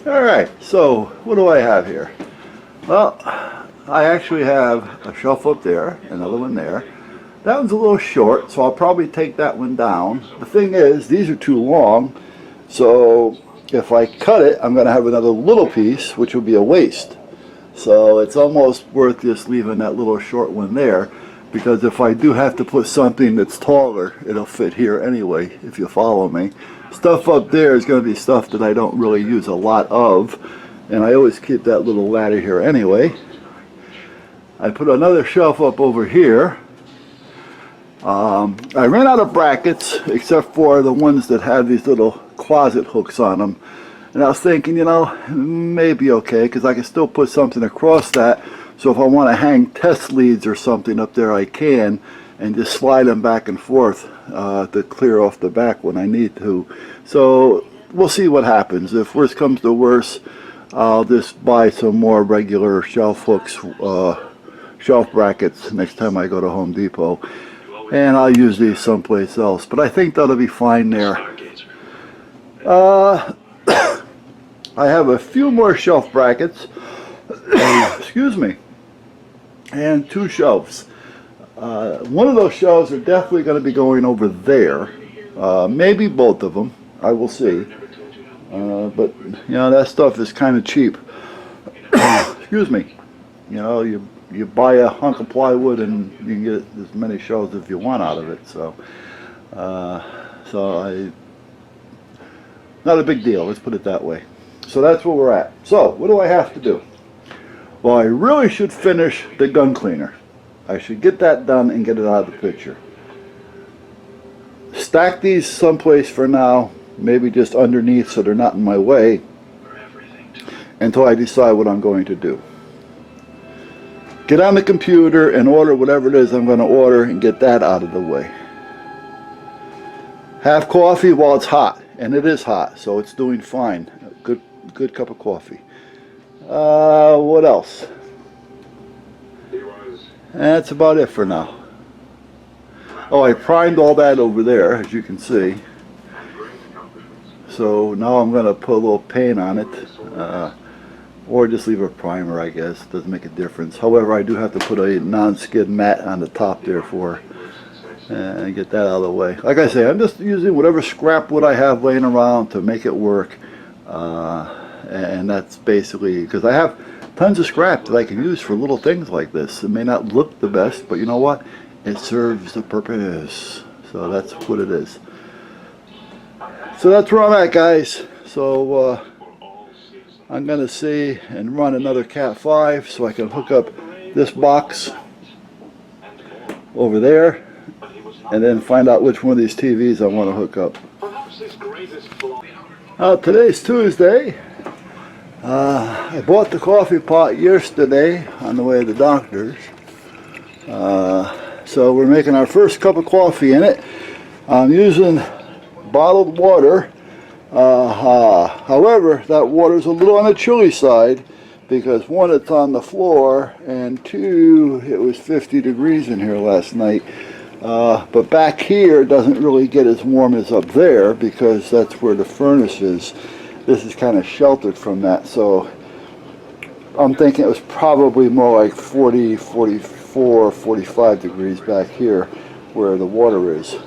Alright, so what do I have here? Well, I actually have a shelf up there, another one there. That one's a little short, so I'll probably take that one down. The thing is, these are too long, so if I cut it, I'm going to have another little piece, which will be a waste. So it's almost worth just leaving that little short one there, because if I do have to put something that's taller, it'll fit here anyway, if you follow me. Stuff up there is going to be stuff that I don't really use a lot of, and I always keep that little ladder here anyway. I put another shelf up over here. I ran out of brackets, except for the ones that have these little closet hooks on them. And I was thinking, you know, maybe okay, because I can still put something across that. So if I want to hang test leads or something up there, I can, and just slide them back and forth to clear off the back when I need to. So we'll see what happens. If worse comes to worse, I'll just buy some more regular shelf hooks, shelf brackets next time I go to Home Depot. And I'll use these someplace else. But I think that'll be fine there. I have a few more shelf brackets. Excuse me. And two shelves. One of those shelves are definitely going to be going over there. Maybe both of them. I will see. But, you know, that stuff is kind of cheap. Excuse me. You know, you buy a hunk of plywood and you can get as many shelves as you want out of it. So, not a big deal. Let's put it that way. So that's where we're at. So what do I have to do? Well, I really should finish the gun cleaner. I should get that done and get it out of the picture. Stack these someplace for now, maybe just underneath so they're not in my way, until I decide what I'm going to do. Get on the computer and order whatever it is I'm going to order and get that out of the way. Have coffee while it's hot, and it is hot, so it's doing fine. Good cup of coffee. What else? That's about it for now. Oh, I primed all that over there, as you can see. So now I'm going to put a little paint on it. Or just leave a primer, I guess. Doesn't make a difference. However, I do have to put a non-skid mat on the top there and get that out of the way. Like I say, I'm just using whatever scrap wood I have laying around to make it work. And that's basically, because I have tons of scrap that I can use for little things like this. It may not look the best, but you know what? It serves the purpose. So that's what it is. So that's where I'm at, guys. So I'm going to see and run another Cat 5 so I can hook up this box over there and then find out which one of these TVs I want to hook up. Today's Tuesday. I bought the coffee pot yesterday on the way to the doctor's. So we're making our first cup of coffee in it. I'm using bottled water. However, that water's a little on the chilly side because one, it's on the floor, and two, it was 50 degrees in here last night. But back here it doesn't really get as warm as up there because that's where the furnace is. This is kind of sheltered from that, so I'm thinking it was probably more like 40, 44, 45 degrees back here where the water is.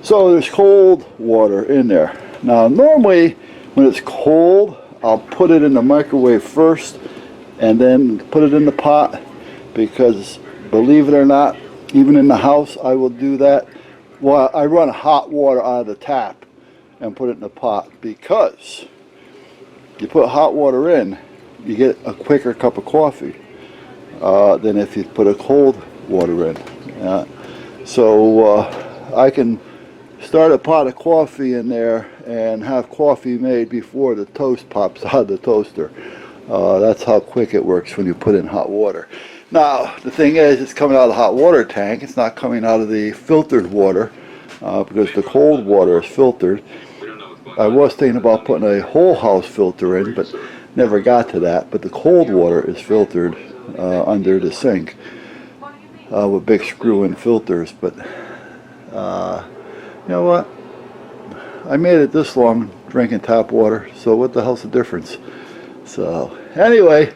So there's cold water in there. Now normally when it's cold, I'll put it in the microwave first and then put it in the pot, because believe it or not, even in the house I will do that. Well, I run hot water out of the tap and put it in the pot, because you put hot water in, you get a quicker cup of coffee than if you put a cold water in. So I can start a pot of coffee in there and have coffee made before the toast pops out of the toaster. That's how quick it works when you put in hot water. Now the thing is, it's coming out of the hot water tank. It's not coming out of the filtered water because the cold water is filtered. I was thinking about putting a whole house filter in, but never got to that. But the cold water is filtered under the sink with big screw-in filters. But you know what? I made it this long drinking tap water, so what the hell's the difference? So anyway,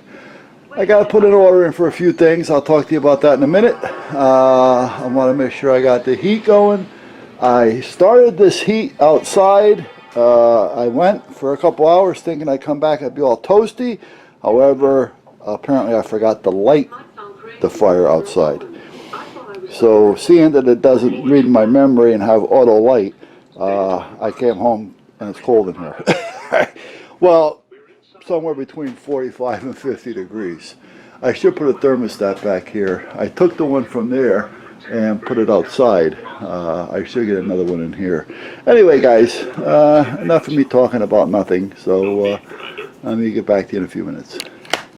I got to put an order in for a few things. I'll talk to you about that in a minute. I want to make sure I got the heat going. I started this heat outside. I went for a couple hours thinking I'd come back, I'd be all toasty. However, apparently I forgot to light the fire outside. So seeing that it doesn't read my memory and have auto light, I came home and it's cold in here. Well, somewhere between 45 and 50 degrees. I should put a thermostat back here. I took the one from there and put it outside. I should get another one in here. Anyway, guys, enough of me talking about nothing. So let me get back to you in a few minutes.